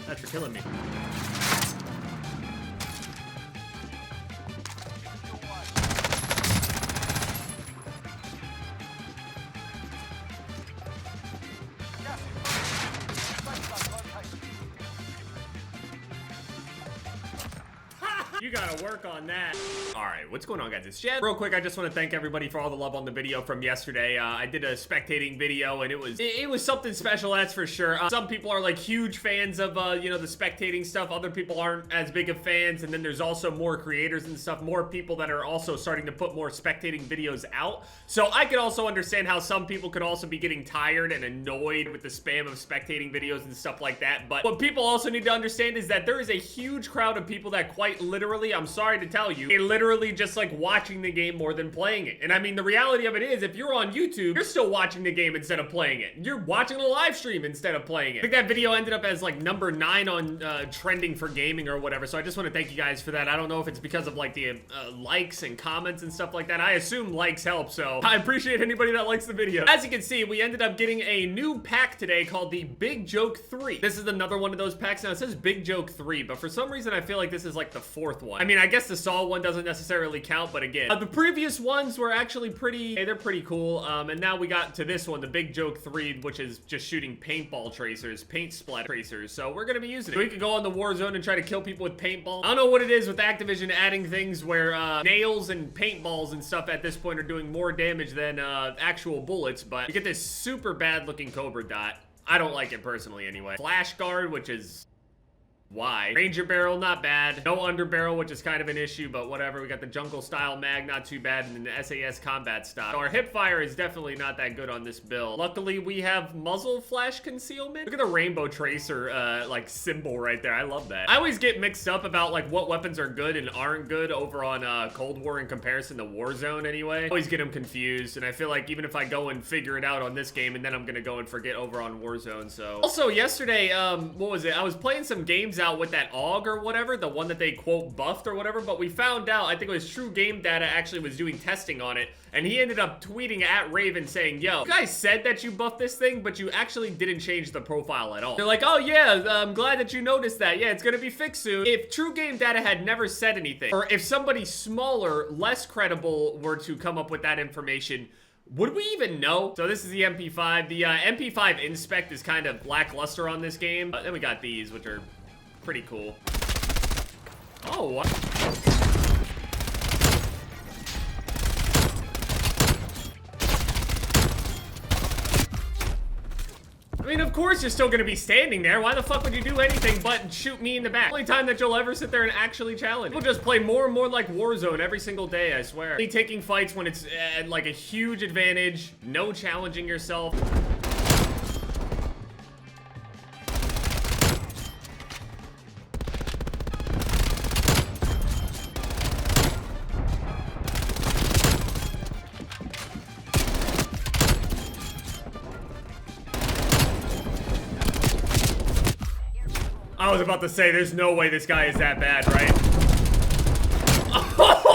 That's for killing me. You gotta work on that. All right, what's going on, guys? It's Jed. Real quick, I just want to thank everybody for all the love on the video from yesterday. I did a spectating video, and it was something special, that's for sure. Some people are like huge fans of you know, the spectating stuff. Other people aren't as big of fans, and then there's also more creators and stuff, more people that are also starting to put more spectating videos out. So I could also understand how some people could also be getting tired and annoyed with the spam of spectating videos and stuff like that. But what people also need to understand is that there is a huge crowd of people that quite literally, I'm sorry to tell you, they literally just like watching the game more than playing it. And I mean, the reality of it is, if you're on YouTube, you're still watching the game instead of playing it. You're watching a live stream instead of playing it. I think that video ended up as like number 9 on trending for gaming or whatever. So I just want to thank you guys for that. I don't know if it's because of like the likes and comments and stuff like that. I assume likes help, so I appreciate anybody that likes the video. As you can see, we ended up getting a new pack today called the Big Joke 3. This is another one of those packs. Now it says Big Joke 3, but for some reason I feel like this is like the 4th one. I mean, I guess the Saw one doesn't necessarily count, but again, the previous ones were actually pretty, hey, they're pretty cool. And now we got to this one, the Big Joke 3, which is just shooting paintball tracers, paint splatter tracers. So we're gonna be using it. We could go on the war zone and try to kill people with paintball. I don't know what it is with Activision adding things where nails and paintballs and stuff at this point are doing more damage than actual bullets, but you get this super bad looking Cobra dot. I don't like it personally anyway. Flash guard, which is why. Ranger barrel, not bad. No underbarrel, which is kind of an issue, but whatever. We got the jungle style mag, not too bad, and then the SAS combat style. So our hip fire is definitely not that good on this build. Luckily, we have muzzle flash concealment. Look at the rainbow tracer like symbol right there. I love that. I always get mixed up about like what weapons are good and aren't good over on Cold War in comparison to Warzone anyway. I always get them confused, and I feel like even if I go and figure it out on this game, and then I'm gonna go and forget over on Warzone. So also yesterday, what was it? I was playing some games out with that AUG or whatever, the one that they quote buffed or whatever, but we found out, I think it was True Game Data actually was doing testing on it, and he ended up tweeting at Raven saying, yo, you guys said that you buffed this thing, but you actually didn't change the profile at all. They're like, oh yeah, I'm glad that you noticed that. Yeah, it's gonna be fixed soon. If True Game Data had never said anything, or if somebody smaller, less credible were to come up with that information, would we even know? So this is the MP5. The MP5 inspect is kind of lackluster on this game. Then we got these, which are pretty cool. Oh, what? I mean, of course you're still gonna be standing there. Why the fuck would you do anything but shoot me in the back? The only time that you'll ever sit there and actually challenge. We'll just play more and more like Warzone every single day, I swear. Only taking fights when it's like a huge advantage, no challenging yourself. I was about to say, there's no way this guy is that bad, right?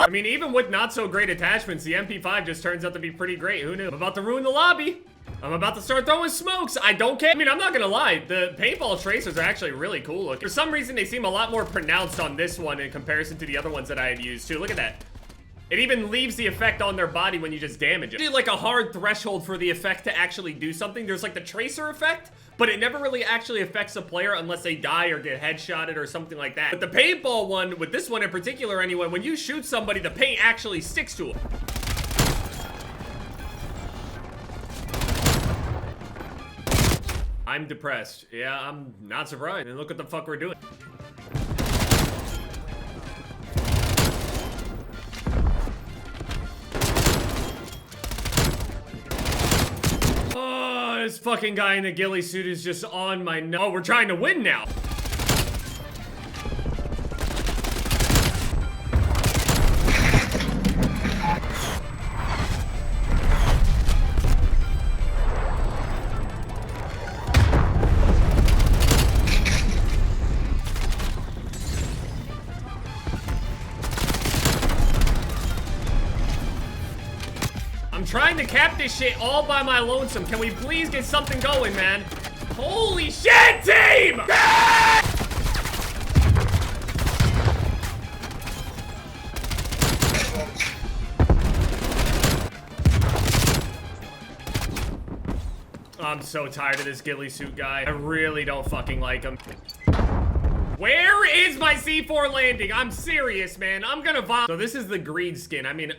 I mean, even with not so great attachments, the MP5 just turns out to be pretty great. Who knew? I'm about to ruin the lobby. I'm about to start throwing smokes. I don't care. I mean, I'm not gonna lie. The paintball tracers are actually really cool looking. For some reason, they seem a lot more pronounced on this one in comparison to the other ones that I had used too. Look at that. It even leaves the effect on their body when you just damage it. There's like a hard threshold for the effect to actually do something. There's like the tracer effect, but it never really actually affects a player unless they die or get headshotted or something like that. But the paintball one, with this one in particular anyway, when you shoot somebody, the paint actually sticks to them. I'm depressed. Yeah, I'm not surprised. And look what the fuck we're doing. This fucking guy in the ghillie suit is just on my no. Oh, we're trying to win now. I'm trying to cap this shit all by my lonesome. Can we please get something going, man? Holy shit, team! I'm so tired of this ghillie suit guy. I really don't fucking like him. Where is my C4 landing? I'm serious, man. I'm gonna vomit. So this is the green skin. I mean,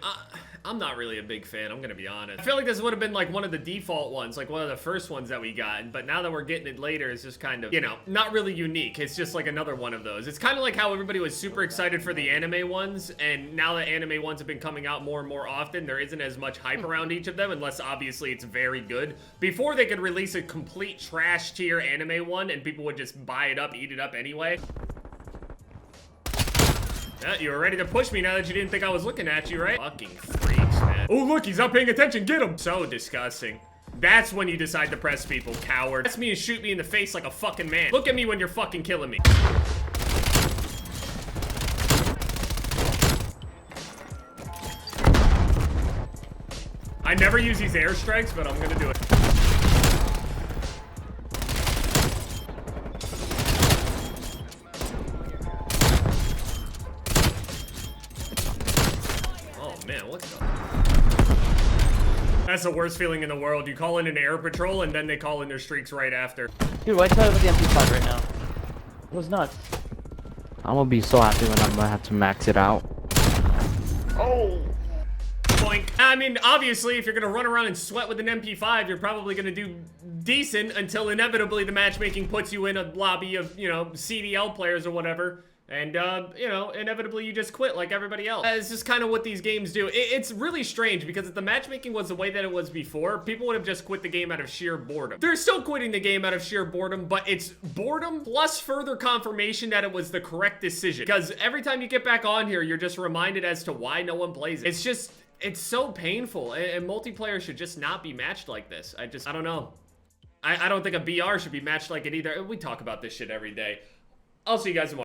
I'm not really a big fan, I'm gonna be honest. I feel like this would have been like one of the default ones, like one of the first ones that we got, but now that we're getting it later, it's just kind of, you know, not really unique. It's just like another one of those. It's kind of like how everybody was super excited for the anime ones, and now that anime ones have been coming out more and more often, there isn't as much hype around each of them, unless obviously it's very good. Before they could release a complete trash tier anime one, and people would just buy it up, eat it up anyway. Yeah, you were ready to push me now that you didn't think I was looking at you, right? Fucking freaks, man. Oh, look, he's not paying attention. Get him. So disgusting. That's when you decide to press people, coward. Press me and shoot me in the face like a fucking man. Look at me when you're fucking killing me. I never use these airstrikes, but I'm gonna do it. Man, what the? That's the worst feeling in the world. You call in an air patrol and then they call in their streaks right after. Dude, why tell you about the MP5 right now? It was nuts. I'm gonna be so happy when I'm gonna have to max it out. Oh! Boink. I mean, obviously, if you're gonna run around and sweat with an MP5, you're probably gonna do decent until inevitably the matchmaking puts you in a lobby of, you know, CDL players or whatever. And, you know, inevitably you just quit like everybody else. It's just kind of what these games do. It's really strange because if the matchmaking was the way that it was before, people would have just quit the game out of sheer boredom. They're still quitting the game out of sheer boredom, but it's boredom plus further confirmation that it was the correct decision. Because every time you get back on here, you're just reminded as to why no one plays it. It's just, it's so painful. And multiplayer should just not be matched like this. I don't know. I don't think a BR should be matched like it either. We talk about this shit every day. I'll see you guys tomorrow.